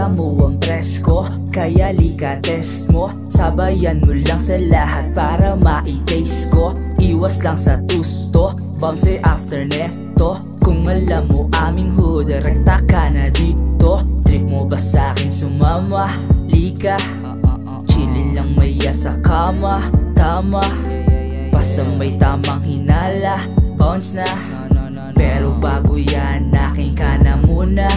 Kita mo ang presko, kaya lika test mo. Sabayan mo lang sa lahat para ma-taste ko. Iwas lang sa tusto, bounce after neto. Kung alam mo aming hood, rekta ka na dito. Trip mo ba sa'kin sumama? Lika, chillin lang maya sa kama. Tama, basta may tamang hinala. Bounce na, pero bago yan, aking ka na muna.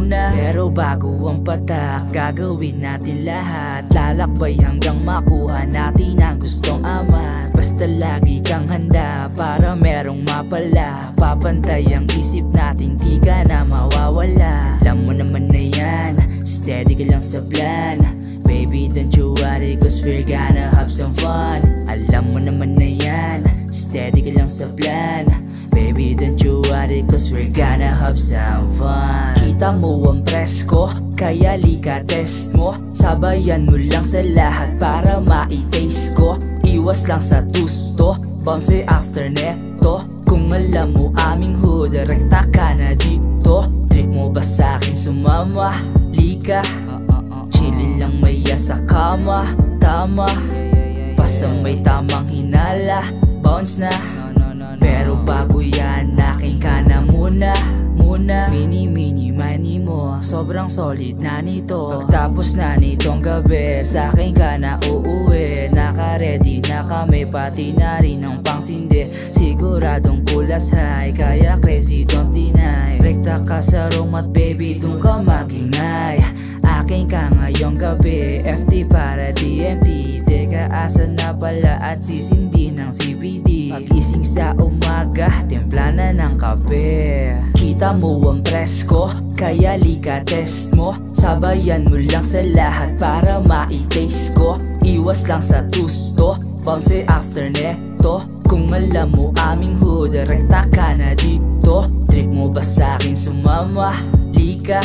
Pero bago ang patak, gagawin natin lahat. Lalakbay hanggang makuha natin ang gustong amat. Basta lagi kang handa para merong mapala. Papantay ang isip natin, di ka na mawawala. Alam mo naman na yan, steady ka lang sa plan. Baby, don't you worry, cause we're gonna have some fun. Alam mo naman na yan, steady ka lang sa plan. Baby, don't you worry, cause we're gonna have some fun. Kita mo ang presko, kaya lika test mo. Sabayan mo lang sa lahat para ma-taste ko. Iwas lang sa tusto, bounce after neto. Kung alam mo aming hood, rekta ka na dito. Trip mo ba sa'kin sumama? Lika, chillin lang maya sa kama. Tama, basta may tamang hinala. Bounce na, pero bago yan, aking ka na muna. Mini money mo, sobrang solid na nito. Pagtapos na nitong gabi, sa'kin ka na uuwi. Naka-ready na kami, pati na rin ang pangsindi. Siguradong kulas high, kaya crazy don't deny. Rekta ka sa room at baby, dun ka magingay. Akin ka ngayong gabi, FT para DMT. Teka, asan na pala at sisindi ng CBD. Pagising sa umaga, timpla na ng kape. Kita mo ang presko, kaya lika test mo. Sabayan mo lang sa lahat para ma-taste ko. Iwas lang sa tusto, bounce after neto. Kung alam mo aming hood, rekta ka na dito. Trip mo ba sa'kin sumama? Lika,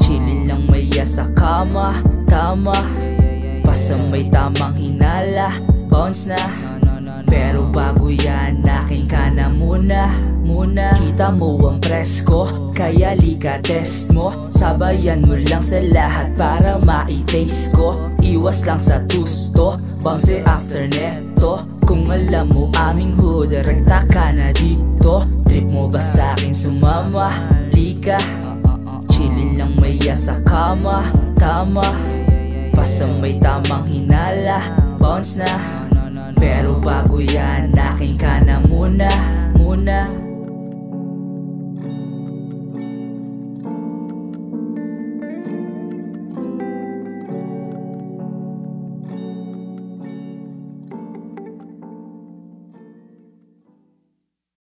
chillin lang maya sa kama. Tama, basta may tamang hinala. Bounce na, pero bago yan, aking ka na muna. Kita mo ang presko, kaya lika test mo. Sabayan mo lang sa lahat para ma-taste ko. Iwas lang sa tusto, bounce after neto. Kung alam mo aming hood, rekta ka na dito. Trip mo ba sa'kin sumama? Lika, chillin lang maya sa kama. Tama, basta may tamang hinala. Bounce na, pero bago yan, aking ka na muna.